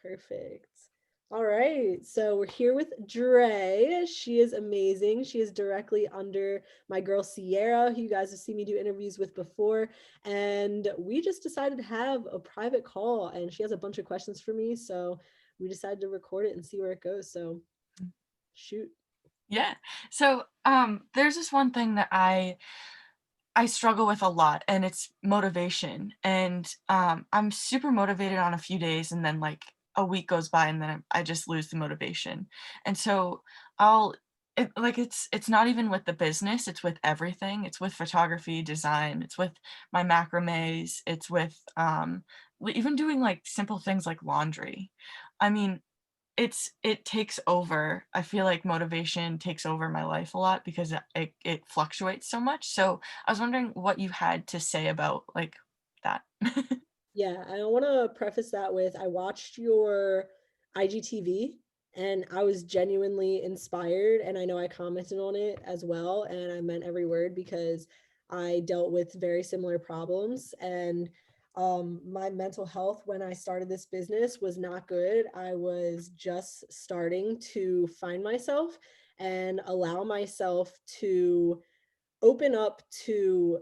Perfect. All right. So we're here with Dre. She is amazing. She is directly under my girl Sierra, who you guys have seen me do interviews with before. And we just decided to have a private call, and she has a bunch of questions for me. So we decided to record it and see where it goes. So shoot. Yeah. So, there's this one thing that I struggle with a lot, and it's motivation. And I'm super motivated on a few days, and then like a week goes by, and then I just lose the motivation. And so I'll it's not even with the business, it's with everything. It's with photography, design, it's with my macrames, it's with even doing like simple things like laundry. I mean, it takes over. I feel like motivation takes over my life a lot because it fluctuates so much. So I was wondering what you had to say about like that. Yeah, I want to preface that with I watched your IGTV and I was genuinely inspired. And I know I commented on it as well. And I meant every word because I dealt with very similar problems. And my mental health when I started this business was not good. I was just starting to find myself and allow myself to open up to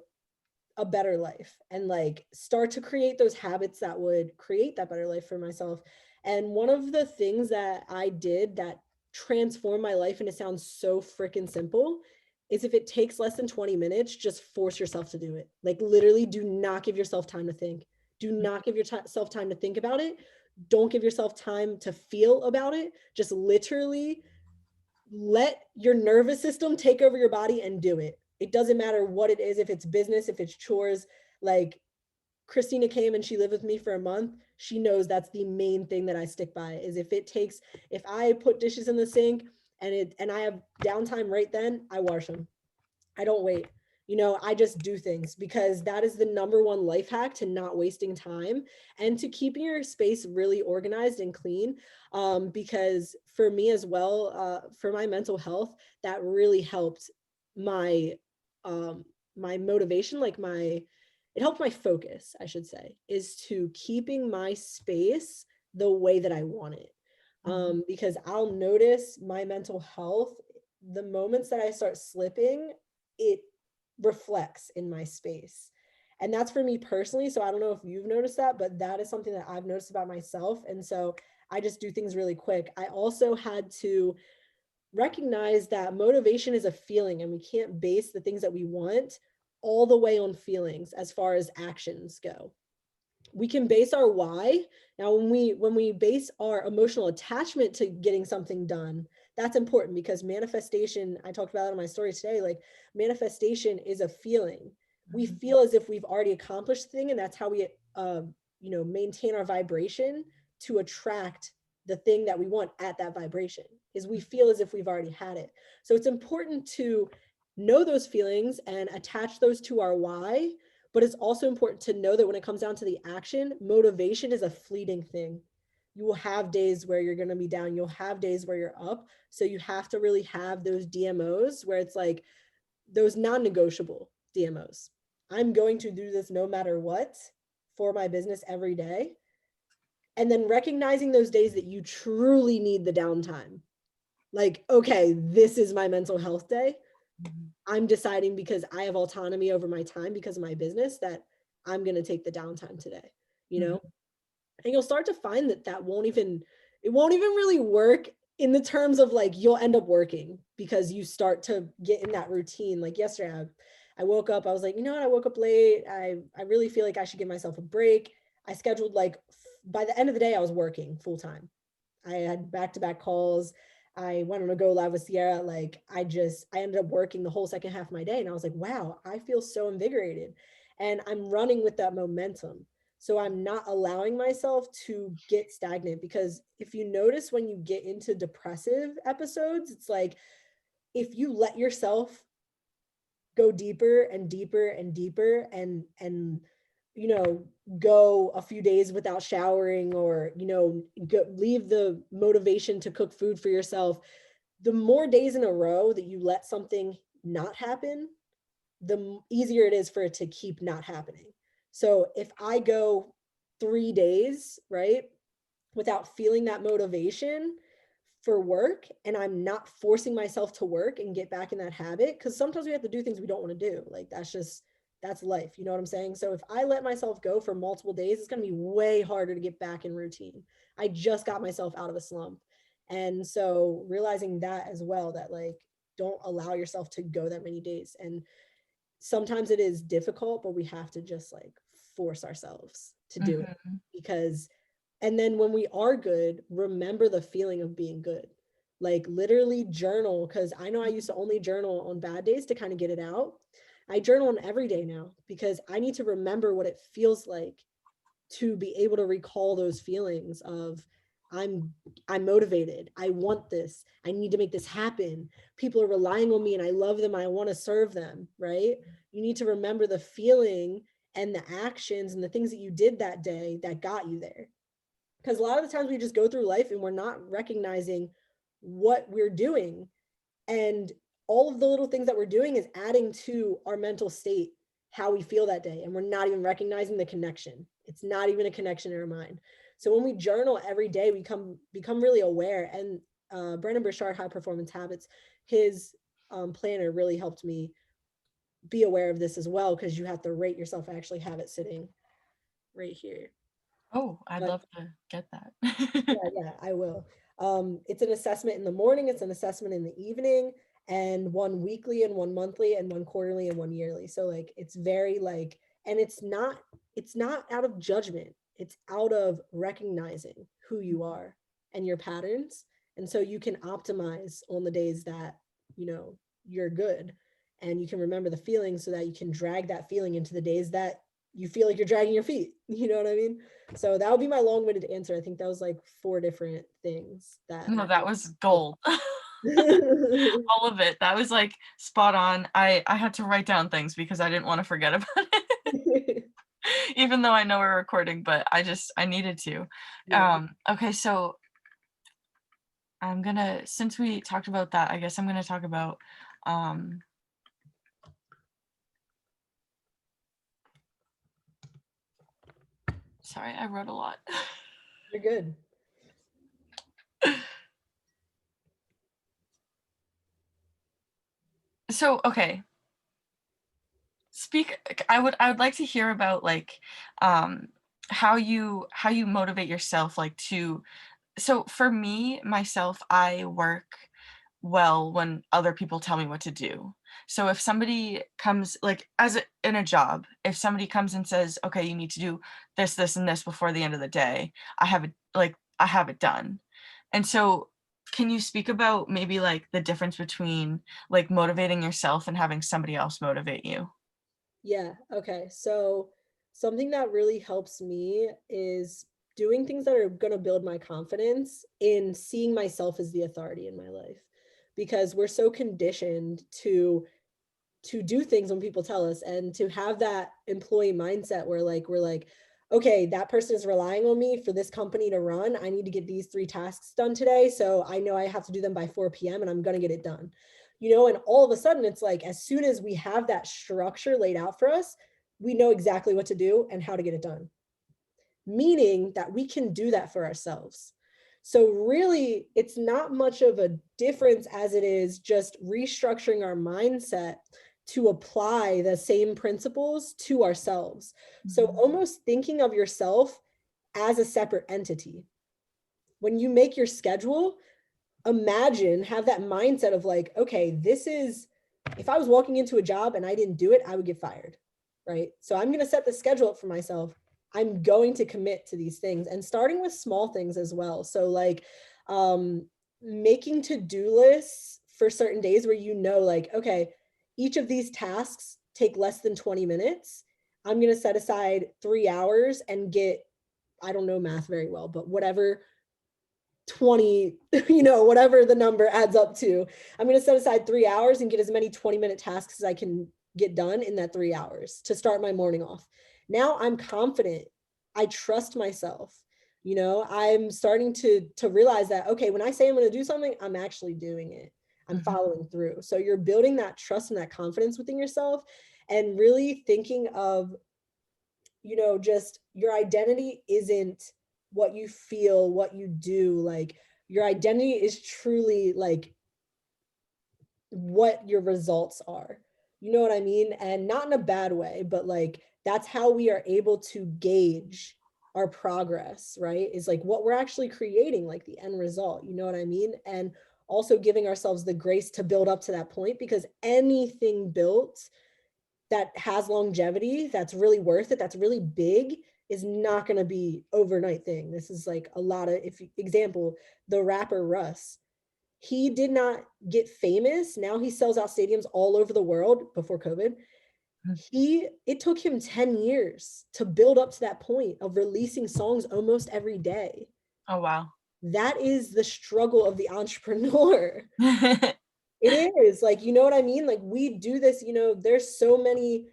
a better life and like start to create those habits that would create that better life for myself. And one of the things that I did that transformed my life, and it sounds so freaking simple, is if it takes less than 20 minutes, just force yourself to do it. Like literally, do not give yourself time to think. Do not give yourself time to think about it. Don't give yourself time to feel about it. Just literally let your nervous system take over your body and do it. It doesn't matter what it is, if it's business, if it's chores. Like Christina came and she lived with me for a month. She knows that's the main thing that I stick by is if I put dishes in the sink and I have downtime right then, I wash them. I don't wait. I just do things because that is the number one life hack to not wasting time and to keeping your space really organized and clean. Because for me as well, for my mental health, that really helped my my motivation, it helped my focus, I should say, is to keeping my space the way that I want it. Because I'll notice my mental health the moments that I start slipping, it reflects in my space. And that's for me personally. So I don't know if you've noticed that, but that is something that I've noticed about myself. And so I just do things really quick. I also had to recognize that motivation is a feeling and we can't base the things that we want all the way on feelings as far as actions go. We can base our why. Now when we base our emotional attachment to getting something done, that's important because manifestation, I talked about it in my story today, like manifestation is a feeling. We feel as if we've already accomplished the thing, and that's how we maintain our vibration to attract the thing that we want at that vibration, is we feel as if we've already had it. So it's important to know those feelings and attach those to our why, but it's also important to know that when it comes down to the action, motivation is a fleeting thing. You will have days where you're going to be down. You'll have days where you're up. So you have to really have those DMOs where it's like those non negotiable DMOs. I'm going to do this no matter what for my business every day. And then recognizing those days that you truly need the downtime. Like, okay, this is my mental health day. I'm deciding because I have autonomy over my time because of my business that I'm going to take the downtime today, you know? And you'll start to find that it won't even really work in the terms of like you'll end up working because you start to get in that routine. Like yesterday, I woke up, I was like, you know what? I woke up late. I really feel like I should give myself a break. I scheduled like by the end of the day, I was working full time. I had back-to-back calls. I went on a go live with Sierra. Like I ended up working the whole second half of my day. And I was like, wow, I feel so invigorated. And I'm running with that momentum. So I'm not allowing myself to get stagnant, because if you notice when you get into depressive episodes, it's like if you let yourself go deeper and deeper and deeper and you know go a few days without showering, or leave the motivation to cook food for yourself, the more days in a row that you let something not happen, the easier it is for it to keep not happening. So if I go 3 days, right, without feeling that motivation for work, and I'm not forcing myself to work and get back in that habit, because sometimes we have to do things we don't want to do. Like that's life, you know what I'm saying? So if I let myself go for multiple days, it's going to be way harder to get back in routine. I just got myself out of a slump. And so realizing that as well, that like don't allow yourself to go that many days. And sometimes it is difficult, but we have to just like force ourselves to do it, Mhm. because and then when we are good, remember the feeling of being good. Like literally journal, because I know I used to only journal on bad days to kind of get it out. I journal on every day now because I need to remember what it feels like to be able to recall those feelings of I'm I'm motivated. I want this. I need to make this happen. People are relying on me and I love them. I want to serve them, right? You need to remember the feeling and the actions and the things that you did that day that got you there. Because a lot of the times we just go through life and we're not recognizing what we're doing, and all of the little things that we're doing is adding to our mental state, how we feel that day, and we're not even recognizing the connection. It's not even a connection in our mind. So when we journal every day, we become really aware. And Brendon Burchard, High Performance Habits, his planner really helped me be aware of this as well, because you have to rate yourself. I actually have it sitting right here. Oh, I'd But love to get that. yeah, I will. It's an assessment in the morning, it's an assessment in the evening, and one weekly and one monthly and one quarterly and one yearly. So like it's very like, and it's not out of judgment. It's out of recognizing who you are and your patterns. And so you can optimize on the days that, you know, you're good, and you can remember the feeling so that you can drag that feeling into the days that you feel like you're dragging your feet. You know what I mean? So that would be my long-winded answer. I think that was like four different things that No, I that was helped. gold. All of it. That was, like, spot on. I had to write down things because I didn't wanna forget about it, even though I know we're recording, but I needed to. Yeah, Okay, so I'm gonna since we talked about that, I guess I'm gonna talk about, um sorry, I wrote a lot. you're good. So, okay, I would like to hear about, like, um, how you motivate yourself, like, to so for me, myself, I work well when other people tell me what to do. So if somebody comes like in a job, if somebody comes and says, "Okay, you need to do this, this, and this before the end of the day," I have it done. And so can you speak about maybe like the difference between like motivating yourself and having somebody else motivate you? Yeah. Okay. So something that really helps me is doing things that are going to build my confidence in seeing myself as the authority in my life, because we're so conditioned to do things when people tell us, and to have that employee mindset where like we're like, okay, that person is relying on me for this company to run. I need to get these three tasks done today, so I know I have to do them by 4 p.m. and I'm going to get it done. And all of a sudden it's like as soon as we have that structure laid out for us, we know exactly what to do and how to get it done, meaning that we can do that for ourselves. So, really, it's not much of a difference as it is just restructuring our mindset to apply the same principles to ourselves. So, Mhm. almost thinking of yourself as a separate entity. When you make your schedule, imagine, have that mindset of like, okay, this is, if I was walking into a job and I didn't do it, I would get fired. Right. So I'm going to set the schedule up for myself. I'm going to commit to these things, and starting with small things as well. So, like, um, making to do lists for certain days where like, okay, each of these tasks take less than 20 minutes. I'm going to set aside 3 hours and get, I don't know math very well, but whatever 20, whatever the number adds up to. I'm going to set aside 3 hours and get as many 20-minute tasks as I can get done in that 3 hours to start my morning off. Now I'm confident. I trust myself. I'm starting to realize that, okay, when I say I'm going to do something, I'm actually doing it. I'm Mhm. following through. So you're building that trust and that confidence within yourself, and really thinking of, just your identity isn't what you feel, what you do. Like your identity is truly like what your results are. You know what I mean? And not in a bad way, but like that's how we are able to gauge our progress, right? Is like what we're actually creating, like the end result. You know what I mean? And also giving ourselves the grace to build up to that point, because anything built that has longevity, that's really worth it, that's really big, is not going to be overnight thing. This is like a lot of, if example, the rapper Russ, he did not get famous. Now he sells out stadiums all over the world before COVID. Mhm. It took him 10 years to build up to that point of releasing songs almost every day. Oh, wow. That is the struggle of the entrepreneur. It is like, you know what I mean? Like we do this, there's so many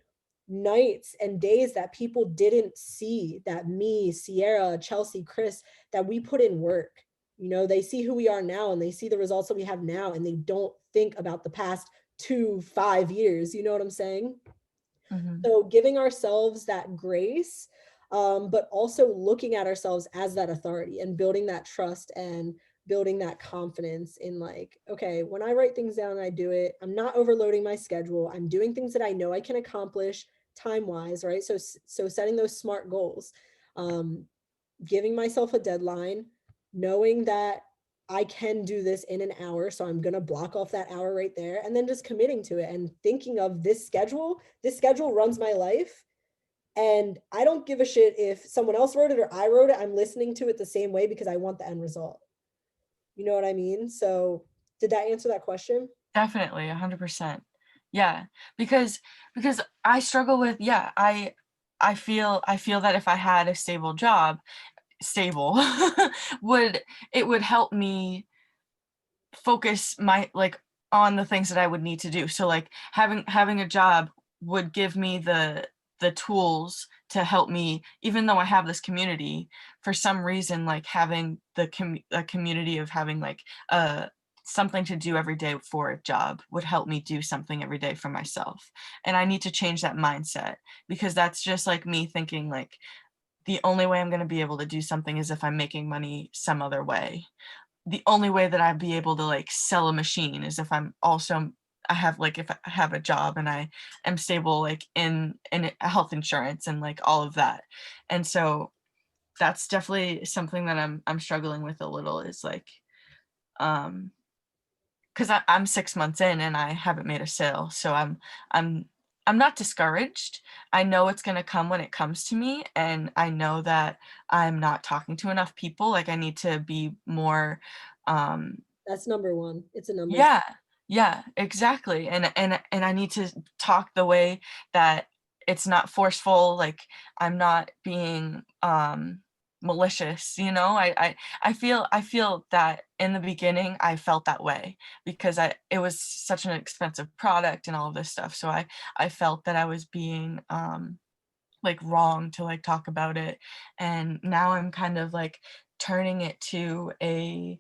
nights and days that people didn't see, that me, Sierra, Chelsea, Chris, that we put in work. They see who we are now and they see the results that we have now, and they don't think about the past 2, 5 years. You know what I'm saying? Mhm, So giving ourselves that grace, but also looking at ourselves as that authority and building that trust and building that confidence in like, okay, when I write things down and I do it, I'm not overloading my schedule. I'm doing things that I know I can accomplish time wise, right? So setting those smart goals, um, giving myself a deadline, knowing that I can do this in an hour. So I'm going to block off that hour right there, and then just committing to it and thinking of this schedule. This schedule runs my life. And I don't give a shit if someone else wrote it or I wrote it. I'm listening to it the same way because I want the end result. You know what I mean? So did that answer that question? definitely, 100%. Yeah, because I struggle with, yeah, I feel that if I had a stable job, stable, would it would help me focus my like, on the things that I would need to do. So, like, having a job would give me the tools to help me, even though I have this community, for some reason, like, having a community of having, like, something to do every day for a job would help me do something every day for myself, and I need to change that mindset, because that's just, like, me thinking, like, the only way I'm gonna be able to do something is if I'm making money some other way. The only way that I'd be able to, like, sell a machine is if I have, like, if I have a job and I am stable, like, in health insurance and, like, all of that. And so that's definitely something that I'm struggling with a little, is, like, um 'cause I'm 6 months in and I haven't made a sale, so I'm I'm not discouraged. I know it's gonna come when it comes to me, and I know that I'm not talking to enough people, like, I need to be more, um That's number one. It's a numbers. yeah, yeah, exactly, and I need to talk the way that it's not forceful, like, I'm not being, malicious, you know? I feel that in the beginning, I felt that way because it was such an expensive product and all of this stuff, so I felt that I was being, like, wrong to, like, talk about it, and now I'm kind of, like, turning it to a,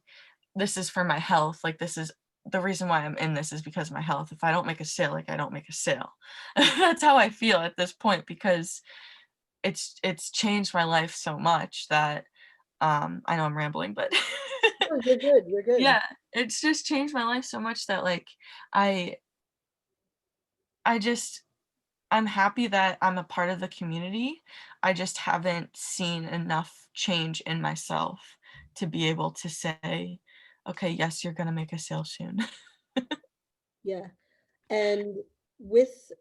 this is for my health, like, this is the reason why I'm in this is because of my health. If I don't make a sale, like, I don't make a sale. That's how I feel at this point, because it's changed my life so much that, I know I'm rambling, but No, you're good. You're good. yeah, it's just changed my life so much that, like, I I just I'm happy that I'm a part of the community. I just haven't seen enough change in myself to be able to say, "Okay, yes, you're gonna make a sale soon." Yeah. And with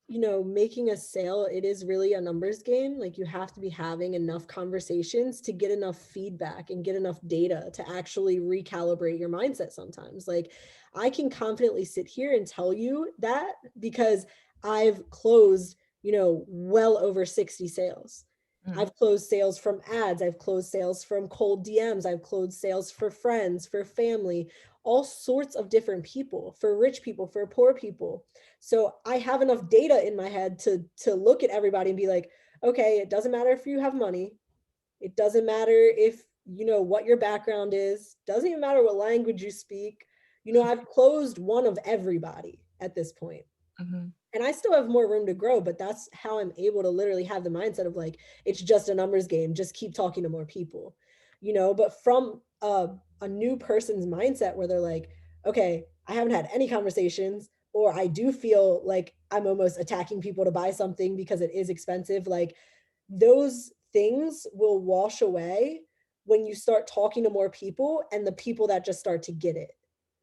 making a sale, it is really a numbers game. Like you have to be having enough conversations to get enough feedback and get enough data to actually recalibrate your mindset sometimes. Like I can confidently sit here and tell you that because I've closed, well over 60 sales. Mm, I've closed sales from ads, I've closed sales from cold DMs, I've closed sales for friends, for family, all sorts of different people, for rich people, for poor people. So I have enough data in my head to look at everybody and be like, okay, it doesn't matter if you have money. It doesn't matter if you know what your background is. Doesn't even matter what language you speak. I've closed one of everybody at this point. mhm, And I still have more room to grow, but that's how I'm able to literally have the mindset of like, it's just a numbers game. Just keep talking to more people. but from a new person's mindset where they're like, okay, I haven't had any conversations, or I do feel like I'm almost attacking people to buy something because it is expensive. Like those things will wash away when you start talking to more people and the people that just start to get it.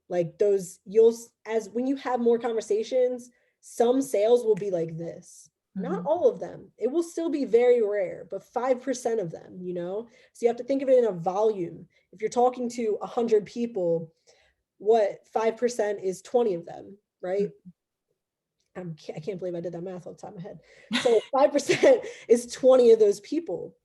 Like those, you'll, as when you have more conversations, some sales will be like this. Not Mhm. all of them. It will still be very rare, but 5% of them, So you have to think of it in a volume. If you're talking to 100 people, what 5% is 20 of them, right? Mm. I can't believe I did that math off the top of my head. So 5% is 20 of those people,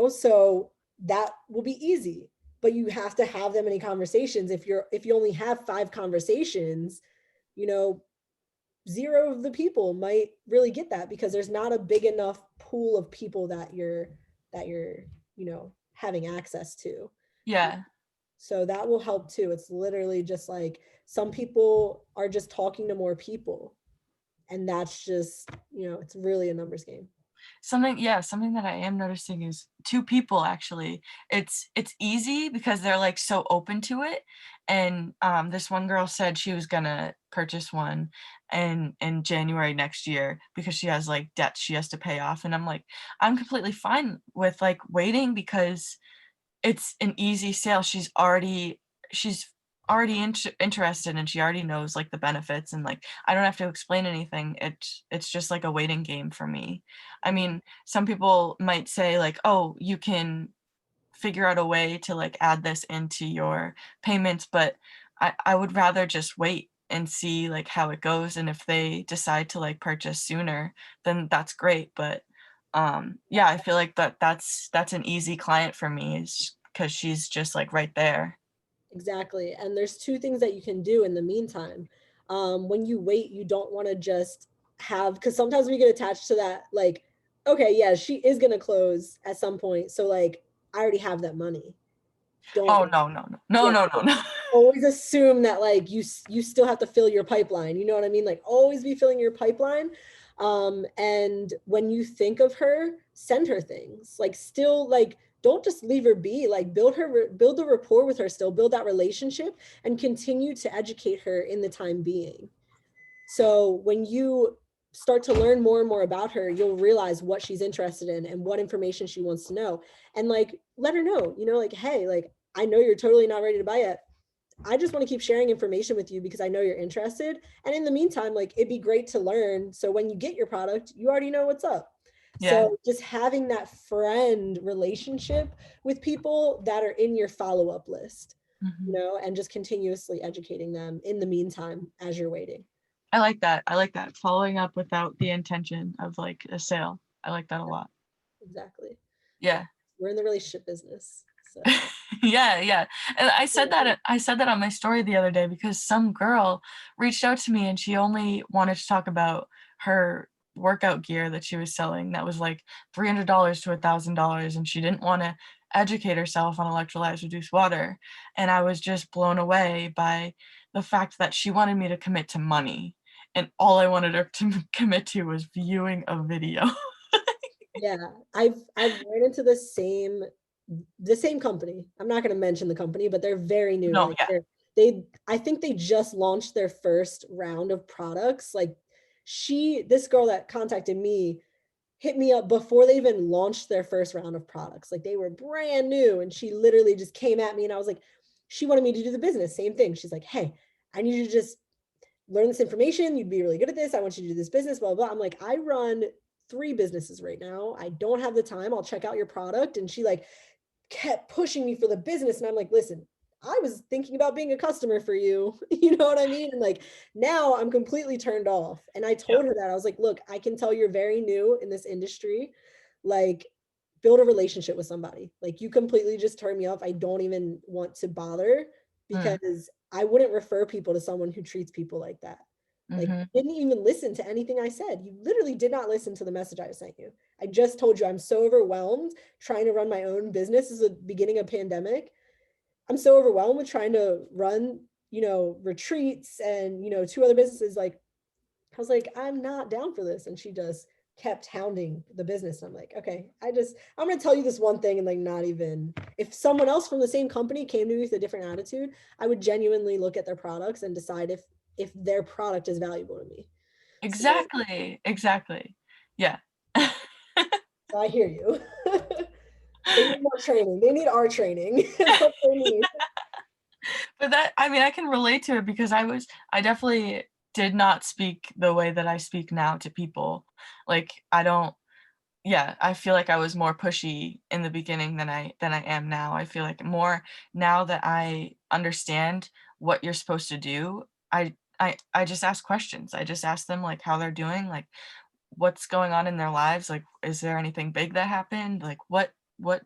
so that will be easy. But you have to have that many conversations. If you only have 5 conversations, you know, 0 of the people might really get that because there's not a big enough pool of people that you're having access to. Yeah. So that will help too. It's literally just like some people are just talking to more people, and that's just it's really a numbers game. Something that I am noticing is 2 people actually. It's easy because they're, like, so open to it, and, this one girl said she was gonna purchase one in January next year because she has, like, debts she has to pay off, and I'm like, I'm completely fine with, like, waiting because it's an easy sale. She's already interested, and she already knows, like, the benefits, and, like, I don't have to explain anything. It's just like a waiting game for me. I Mm. mean, some people might say, like, "Oh, you can figure out a way to, like, add this into your payments," but I would rather just wait and see, like, how it goes, and if they decide to, like, purchase sooner, then that's great, but, yeah, I feel like that's an easy client for me is because she's just, like, right there. Exactly. And there's 2 things that you can do in the meantime. When you wait, you don't want to just have, because sometimes we get attached to that, like, okay, yeah, she is going to close at some point. So, like, I already have that money. Don't, Oh, no, no, no. No, yeah, no, no, no. always assume that like you still have to fill your pipeline. You know what I mean? Like always be filling your pipeline. And when you think of her, send her things. Like still like don't just leave her be. Like build a rapport with her still, build that relationship and continue to educate her in the time being. So when you start to learn more and more about her, you'll realize what she's interested in and what information she wants to know. And like let her know, like, hey, like I know you're totally not ready to buy it. I just want to keep sharing information with you because I know you're interested. And in the meantime, like it'd be great to learn. So when you get your product, you already know what's up. Yeah. So just having that friend relationship with people that are in your follow-up list, Mhm. and just continuously educating them in the meantime as you're waiting. I like that. I like that. Following up without the intention of, like, a sale. I like that a lot. Exactly. Yeah. Yeah. We're in the relationship business. So Yeah, yeah, and yeah. I said that on my story the other day because some girl reached out to me and she only wanted to talk about her workout gear that she was selling that was like $300 to $1,000, and she didn't wanna educate herself on electrolytes reduced water, and I was just blown away by the fact that she wanted me to commit to money, and all I wanted her to commit to was viewing a video. Yeah, I've ran into the same company. I'm not gonna mention the company, but they're very new. No, Like yeah, I think they just launched their first round of products. Like this girl that contacted me hit me up before they even launched their first round of products. Like they were brand new, and she literally just came at me, and I was like, she wanted me to do the business. Same thing. She's like, hey, I need you to just learn this information. You'd be really good at this. I want you to do this business, blah, blah, blah. I'm like, I run 3 businesses right now. I don't have the time. I'll check out your product. And she like kept pushing me for the business. And I'm like, listen, I was thinking about being a customer for you. You know what I mean? And like now I'm completely turned off. And I yeah, told her that I was like, look, I can tell you're very new in this industry. Like, build a relationship with somebody. Like, you completely just turned me off. I don't even want to bother mm, because I wouldn't refer people to someone who treats people like that. Like, mhm, you didn't even listen to anything I said. You literally did not listen to the message I sent you. I just told you I'm so overwhelmed trying to run my own business. This is the beginning of pandemic. I'm so overwhelmed with trying to run, retreats and, 2 other businesses. Like, I was like, I'm not down for this. And she just kept hounding the business. I'm like, okay, I'm gonna tell you this one thing, and like not even, if someone else from the same company came to me with a different attitude, I would genuinely look at their products and decide if their product is valuable to me. So, Exactly, exactly. Yeah. so I hear you. They need more training. They need our training. It's what they need. But that, I mean, I can relate to it because I definitely did not speak the way that I speak now to people. Like, I don't yeah, I feel like I was more pushy in the beginning than I am now. I feel like more now that I understand what you're supposed to do, I just ask questions. I just ask them, like, how they're doing, like, what's going on in their lives, like, is there anything big that happened? Like, what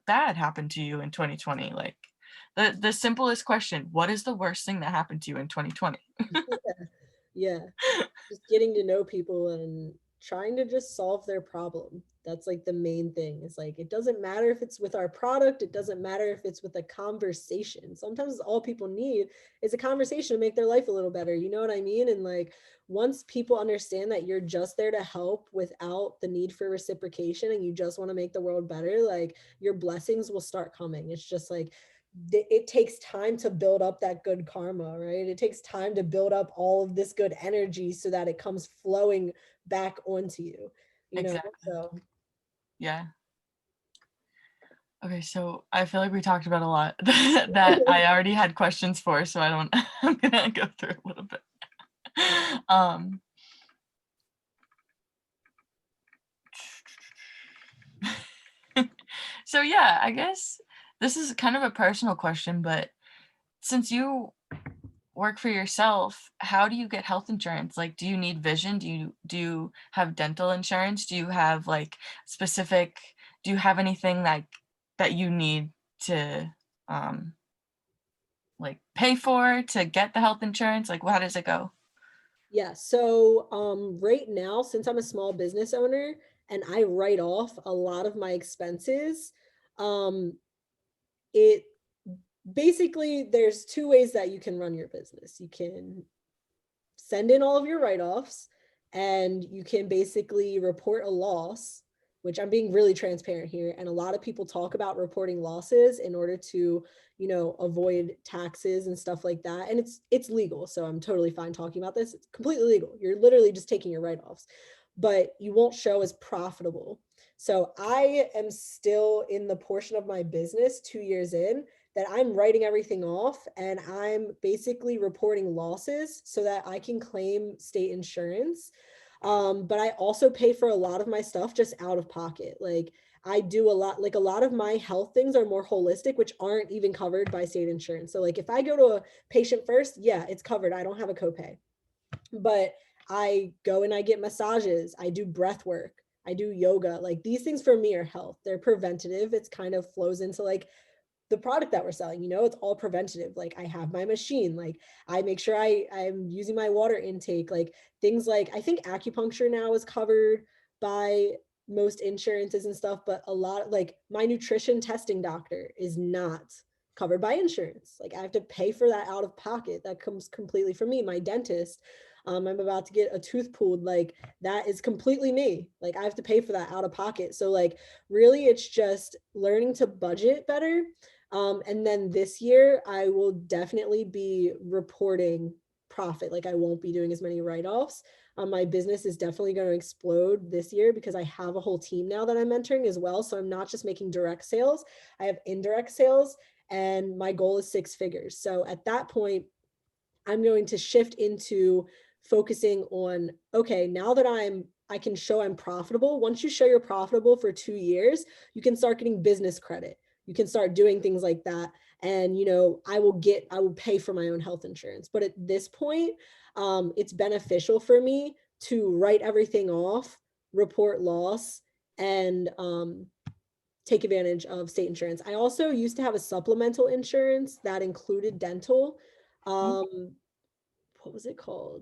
bad happened to you in 2020? Like, the simplest question, what is the worst thing that happened to you in 2020? Yeah. Just getting to know people and trying to just solve their problem. That's like the main thing. It's like it doesn't matter if it's with our product, it doesn't matter if it's with a conversation. Sometimes all people need is a conversation to make their life a little better. You know what I mean? And like once people understand that you're just there to help without the need for reciprocation and you just want to make the world better, like your blessings will start coming. It's just like it takes time to build up that good karma, right? It takes time to build up all of this good energy so that it comes flowing back onto you, you know? Exactly. So, Yeah. Okay, so I feel like we talked about a lot that I already had questions for, so I don't I'm gonna go through a little bit. Um, so yeah, I guess this is kind of a personal question, but since you work for yourself, how do you get health insurance? Like, do you need vision? Do you have dental insurance? Do you have like specific, do you have anything like that you need to um like pay for to get the health insurance? Like, how does it go? yeah. So, right now, since I'm a small business owner and I write off a lot of my expenses, um, it basically there's two ways that you can run your business. You can send in all of your write-offs and you can basically report a loss, which I'm being really transparent here, and a lot of people talk about reporting losses in order to avoid taxes and stuff like that, and it's legal, so I'm totally fine talking about this. It's completely legal. You're literally just taking your write-offs, but you won't show as profitable. So I am still in the portion of my business 2 years in that I'm writing everything off and I'm basically reporting losses so that I can claim state insurance. But I also pay for a lot of my stuff just out of pocket. Like I do a lot, like a lot of my health things are more holistic, which aren't even covered by state insurance. So like if I go to a patient first, yeah, it's covered. I don't have a copay. But I go and I get massages, I do breath work, I do yoga. Like these things for me are health. They're preventative. It's kind of flows into like the product that we're selling, it's all preventative. Like I have my machine, like I make sure I'm using my water intake, like things like I think acupuncture now is covered by most insurances and stuff, but a lot like my nutrition testing doctor is not covered by insurance. Like I have to pay for that out of pocket. That comes completely from me. My dentist, I'm about to get a tooth pulled, like that is completely me. Like I have to pay for that out of pocket. So like really it's just learning to budget better. And then this year, I will definitely be reporting profit. Like I won't be doing as many write-offs. My business is definitely going to explode this year because I have a whole team now that I'm mentoring as well. So I'm not just making direct sales, I have indirect sales, and my goal is 6 figures. So at that point, I'm going to shift into focusing on, okay, now that I can show I'm profitable. Once you show you're profitable for 2 years, you can start getting business credit. You can start doing things like that. And, I will pay for my own health insurance. But at this point, it's beneficial for me to write everything off, report loss, and take advantage of state insurance. I also used to have a supplemental insurance that included dental. Oh, Um, what was it called?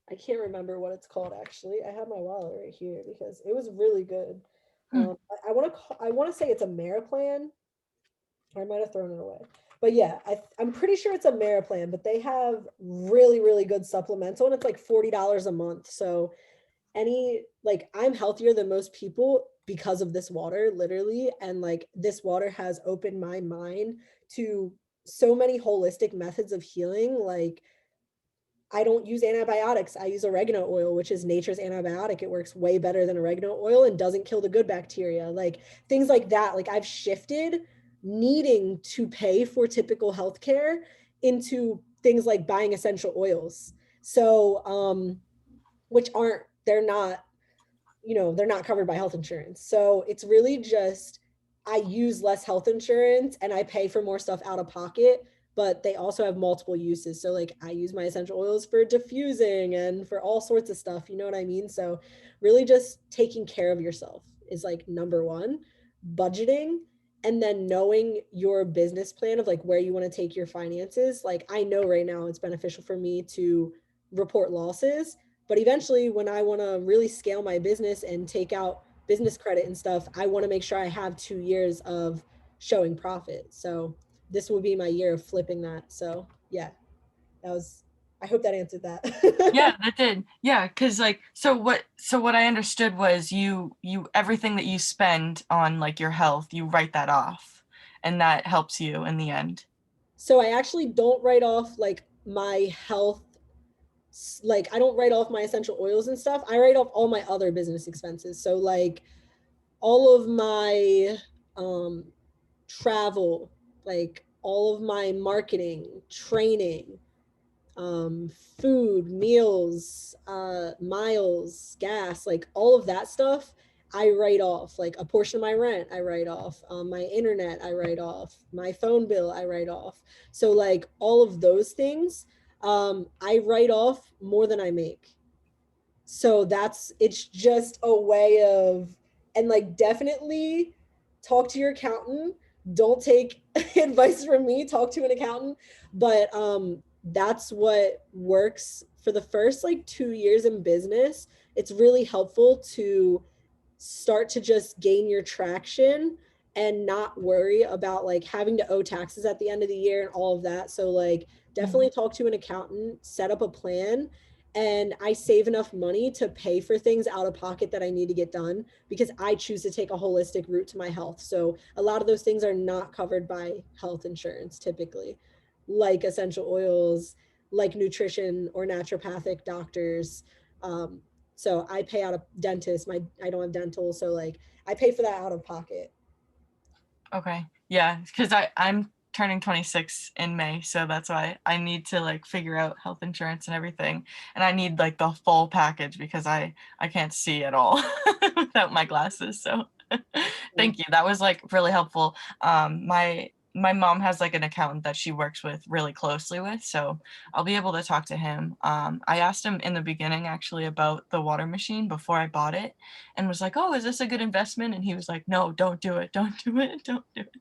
I can't remember what it's called actually. I have my wallet right here because it was really good. hmm. I want to say it's a Mariplan. I might have thrown it away. But yeah, I'm pretty sure it's a Mariplan, but they have really, really good supplemental and it's like $40 a month. So any, like, I'm healthier than most people because of this water, literally. And like this water has opened my mind to so many holistic methods of healing. Like, I don't use antibiotics. I use oregano oil, which is nature's antibiotic. It works way better than oregano oil and doesn't kill the good bacteria. Like things like that. Like I've shifted needing to pay for typical healthcare into things like buying essential oils. So, which aren't, they're not, they're not covered by health insurance. So it's really just, I use less health insurance and I pay for more stuff out of pocket, but they also have multiple uses. So like I use my essential oils for diffusing and for all sorts of stuff, you know what I mean? So really just taking care of yourself is like number one, budgeting, and then knowing your business plan of like where you want to take your finances. Like I know right now it's beneficial for me to report losses, but eventually, when I want to really scale my business and take out business credit and stuff, I want to make sure I have 2 years of showing profit. So this will be my year of flipping that. So yeah, that was, I hope that answered Yeah, that. that did. Yeah, because like so what I understood was you everything that you spend on like your health, you write that off, and that helps you in the end. So I actually don't write off like my health, like I don't write off my essential oils and stuff. I write off all my other business expenses. So like all of my um travel, like all of my marketing, training, food, meals, miles, gas, like all of that stuff, I write off. Like a portion of my rent, I write off. My internet, I write off. My phone bill, I write off. So like all of those things, I write off more than I make. So that's, it's just a way of, and like definitely talk to your accountant. Don't take advice from me, talk to an accountant. But that's what works for the first like 2 years in business. It's really helpful to start to just gain your traction and not worry about like having to owe taxes at the end of the year and all of that. So like Mhm. definitely talk to an accountant, set up a plan, and I save enough money to pay for things out of pocket that I need to get done because I choose to take a holistic route to my health. So a lot of those things are not covered by health insurance typically, like essential oils, like nutrition or naturopathic doctors. So I pay out of dentist. I don't have dental, so like I pay for that out of pocket. Okay. Yeah, because I'm turning 26 in May, so that's why I need to like figure out health insurance and everything, and I need like the full package because I can't see at all without my glasses. So Yeah. thank you. That was like really helpful. My mom has like an accountant that she works with really closely with, so I'll be able to talk to him. I asked him in the beginning actually about the water machine before I bought it, and was like, "Oh, is this a good investment?" And he was like, "No, don't do it. Don't do it. Don't do it."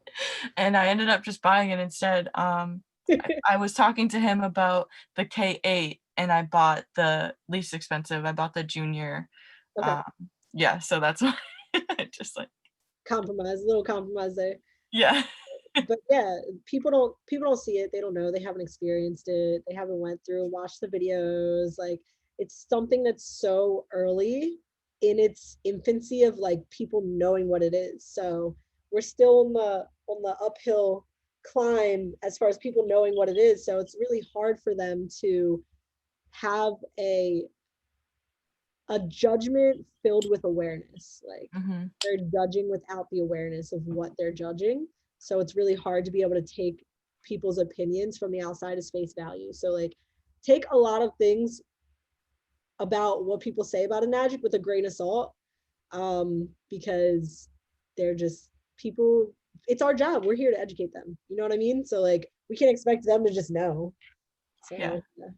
And I ended up just buying it instead. I was talking to him about the K8 and I bought the least expensive. I bought the junior. Okay. Um, yeah, so that's why I just like, Compromise, a little compromise there. yeah. But yeah, people don't see it. They don't know. They haven't experienced it. They haven't went through, watched the videos. Like it's something that's so early in its infancy of like people knowing what it is. So we're still on the uphill climb as far as people knowing what it is. So it's really hard for them to have a judgment filled with awareness. Like Mhm. they're judging without the awareness of what they're judging. So it's really hard to be able to take people's opinions from the outside as face value. So like take a lot of things about what people say about Enagic with a grain of salt, because they're just people. It's our job. We're here to educate them. You know what I mean? So like we can't expect them to just know. Yeah, So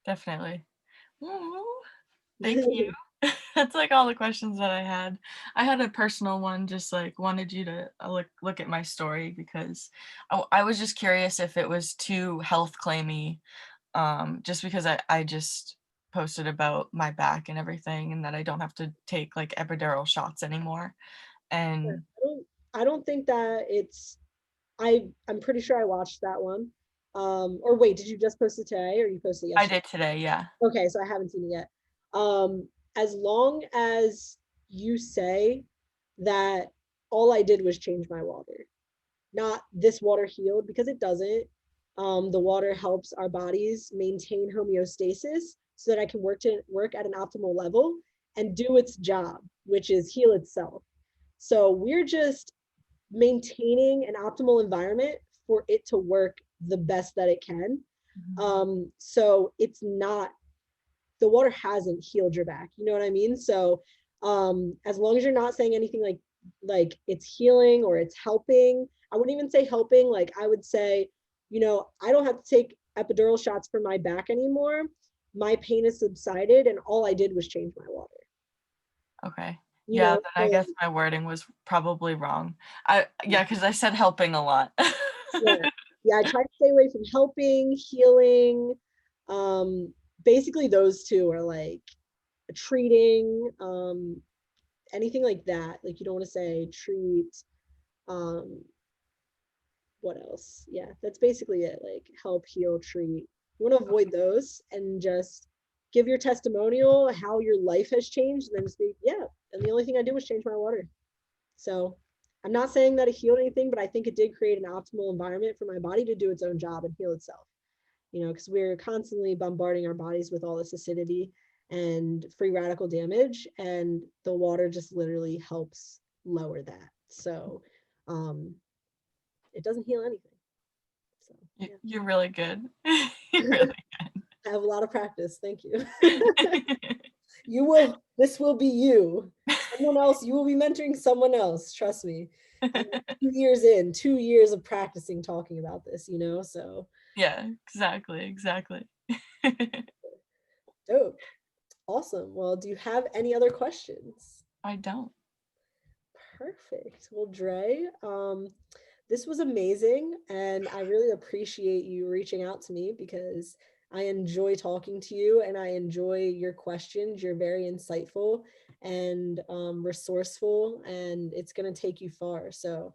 definitely. Aw, thank yeah. you. That's like all the questions that I had. I had a personal one, just like wanted you to look at my story because I was just curious if it was too health claimy, just because I just posted about my back and everything and that I don't have to take like epidural shots anymore. And I don't think that it's I'm pretty sure I watched that one. Or wait, did you just post it today or you posted it I yesterday? did today, yeah. Okay, so I haven't seen it yet. as long as you say that all I did was change my water, not this water healed, because it doesn't. The water helps our bodies maintain homeostasis so that I can work at an optimal level and do its job, which is heal itself. So we're just maintaining an optimal environment for it to work the best that it can. So it's not, the water hasn't healed your back. You know what I mean? So as long as you're not saying anything like it's healing or it's helping, I wouldn't even say helping. Like I would say, I don't have to take epidural shots for my back anymore. My pain has subsided and all I did was change my water. Okay. You Yeah, know, then I so guess my wording was probably wrong. Yeah, because I said helping a lot. yeah. Yeah, I try to stay away from helping, healing. Um, Basically those two are like treating, anything like that. Like you don't want to say treat, um, what else? Yeah, that's basically it. Like help, heal, treat. You want to avoid those and just give your testimonial how your life has changed, and then speak, yeah. And the only thing I did was change my water. So I'm not saying that it healed anything, but I think it did create an optimal environment for my body to do its own job and heal itself. Because we're constantly bombarding our bodies with all this acidity and free radical damage, and the water just literally helps lower that. So it doesn't heal anything. So yeah. You're really good. You're really I have a lot of practice. Thank you. good. This will be you. Someone else, you will be mentoring someone else. Trust me. And 2 years in, 2 years of practicing talking about this, so Yeah, exactly. dope. Awesome. Well, do you have any other questions? I don't. Perfect. Well, Dre, this was amazing, and I really appreciate you reaching out to me because I enjoy talking to you and I enjoy your questions. You're very insightful and resourceful, and it's going to take you far. So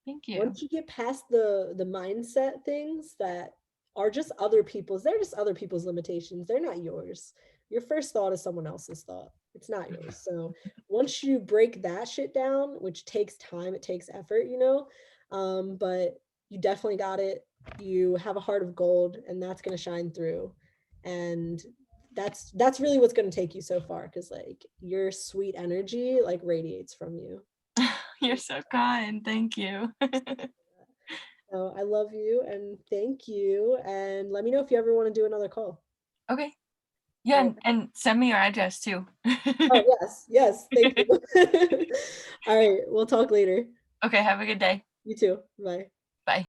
Thank you. once you get past the mindset things that are just other people's, they're just other people's limitations, they're not yours. Your first thought is someone else's thought, it's not yours. So once you break that shit down, which takes time, it takes effort, but you definitely got it. You have a heart of gold, and that's going to shine through. And that's really what's going to take you so far, because like your sweet energy like radiates from you. You're so kind. Thank you. So I love you and thank you. And let me know if you ever want to do another call. Okay. Yeah, All right. and send me your address too. Oh, yes. Yes. Thank you. All right. We'll talk later. Okay, have a good day. You too. Bye.